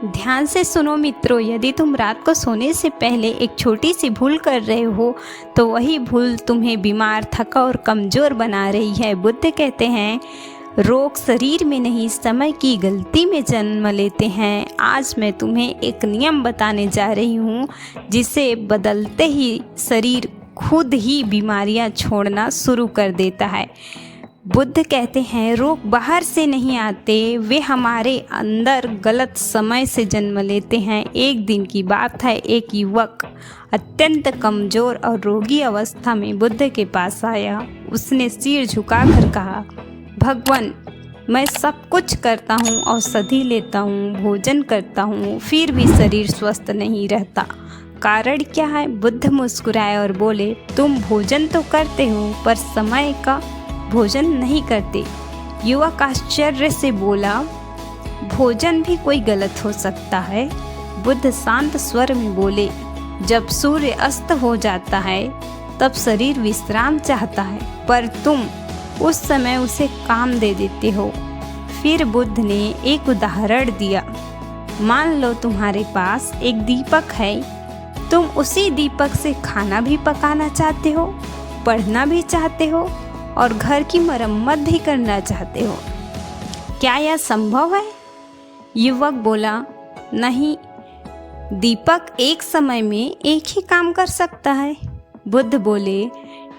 ध्यान से सुनो मित्रों, यदि तुम रात को सोने से पहले एक छोटी सी भूल कर रहे हो तो वही भूल तुम्हें बीमार, थका और कमज़ोर बना रही है। बुद्ध कहते हैं, रोग शरीर में नहीं समय की गलती में जन्म लेते हैं। आज मैं तुम्हें एक नियम बताने जा रही हूँ जिसे बदलते ही शरीर खुद ही बीमारियाँ छोड़ना शुरू कर देता है। बुद्ध कहते हैं, रोग बाहर से नहीं आते, वे हमारे अंदर गलत समय से जन्म लेते हैं। एक दिन की बात है, एक युवक अत्यंत कमज़ोर और रोगी अवस्था में बुद्ध के पास आया। उसने सिर झुकाकर कहा, भगवान, मैं सब कुछ करता हूँ, औषधि लेता हूँ, भोजन करता हूँ, फिर भी शरीर स्वस्थ नहीं रहता। कारण क्या है? बुद्ध मुस्कुराए और बोले, तुम भोजन तो करते हो पर समय का भोजन नहीं करते। युवक आश्चर्य से बोला, भोजन भी कोई गलत हो सकता है? बुद्ध शांत स्वर में बोले, जब सूर्य अस्त हो जाता है तब शरीर विश्राम चाहता है, पर तुम उस समय उसे काम दे देते हो। फिर बुद्ध ने एक उदाहरण दिया। मान लो तुम्हारे पास एक दीपक है, तुम उसी दीपक से खाना भी पकाना चाहते हो, पढ़ना भी चाहते हो और घर की मरम्मत भी करना चाहते हो। क्या यह संभव है? युवक बोला, नहीं, दीपक एक समय में एक ही काम कर सकता है। बुद्ध बोले,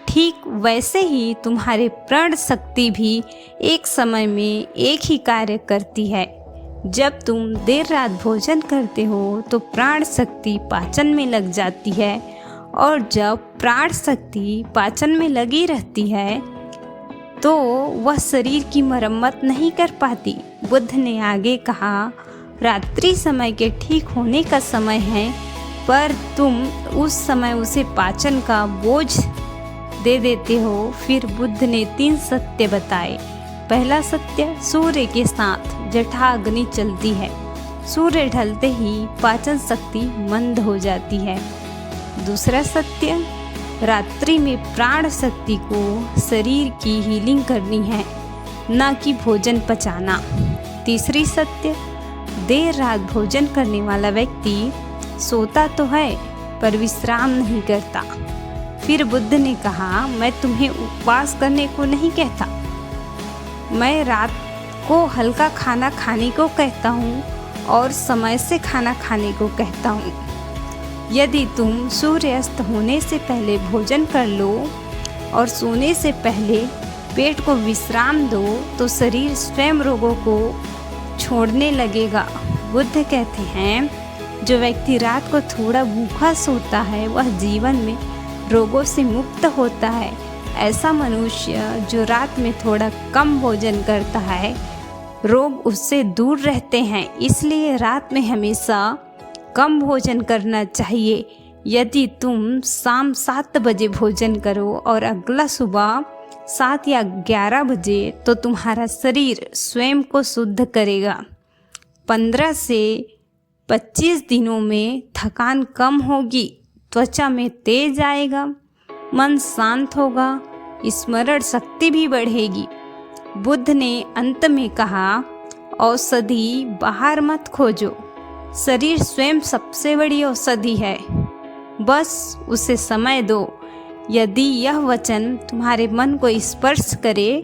ठीक वैसे ही तुम्हारे प्राण शक्ति भी एक समय में एक ही कार्य करती है। जब तुम देर रात भोजन करते हो तो प्राण शक्ति पाचन में लग जाती है, और जब प्राण शक्ति पाचन में लगी रहती है तो वह शरीर की मरम्मत नहीं कर पाती। बुद्ध ने आगे कहा, रात्रि समय के ठीक होने का समय है, पर तुम उस समय उसे पाचन का बोझ दे देते हो। फिर बुद्ध ने 3 सत्य बताए। पहला सत्य, सूर्य के साथ जठाग्नि चलती है। सूर्य ढलते ही पाचन शक्ति मंद हो जाती है। दूसरा सत्य, रात्रि में प्राण शक्ति को शरीर की हीलिंग करनी है, न कि भोजन पचाना। तीसरी सत्य, देर रात भोजन करने वाला व्यक्ति सोता तो है पर विश्राम नहीं करता। फिर बुद्ध ने कहा, मैं तुम्हें उपवास करने को नहीं कहता, मैं रात को हल्का खाना खाने को कहता हूँ और समय से खाना खाने को कहता हूँ। यदि तुम सूर्यास्त होने से पहले भोजन कर लो और सोने से पहले पेट को विश्राम दो तो शरीर स्वयं रोगों को छोड़ने लगेगा। बुद्ध कहते हैं, जो व्यक्ति रात को थोड़ा भूखा सोता है वह जीवन में रोगों से मुक्त होता है। ऐसा मनुष्य जो रात में थोड़ा कम भोजन करता है, रोग उससे दूर रहते हैं। इसलिए रात में हमेशा कम भोजन करना चाहिए। यदि तुम शाम 7 बजे भोजन करो और अगला सुबह 7 या 11 बजे तो तुम्हारा शरीर स्वयं को शुद्ध करेगा। 15 से 25 दिनों में थकान कम होगी, त्वचा में तेज आएगा, मन शांत होगा, स्मरण शक्ति भी बढ़ेगी। बुद्ध ने अंत में कहा, औषधि बाहर मत खोजो, शरीर स्वयं सबसे बड़ी औषधि है, बस उसे समय दो। यदि यह वचन तुम्हारे मन को स्पर्श करे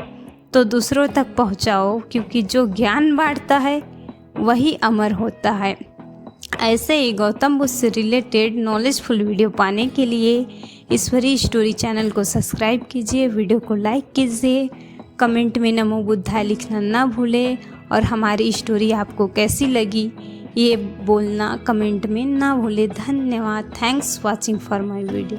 तो दूसरों तक पहुंचाओ, क्योंकि जो ज्ञान बांटता है वही अमर होता है। ऐसे ही गौतम बुद्ध से रिलेटेड नॉलेजफुल वीडियो पाने के लिए ईश्वरी स्टोरी चैनल को सब्सक्राइब कीजिए, वीडियो को लाइक कीजिए, कमेंट में नमो बुद्धाय लिखना ना भूलें, और हमारी स्टोरी आपको कैसी लगी ये बोलना कमेंट में ना भूलें। धन्यवाद। Thanks watching for my video.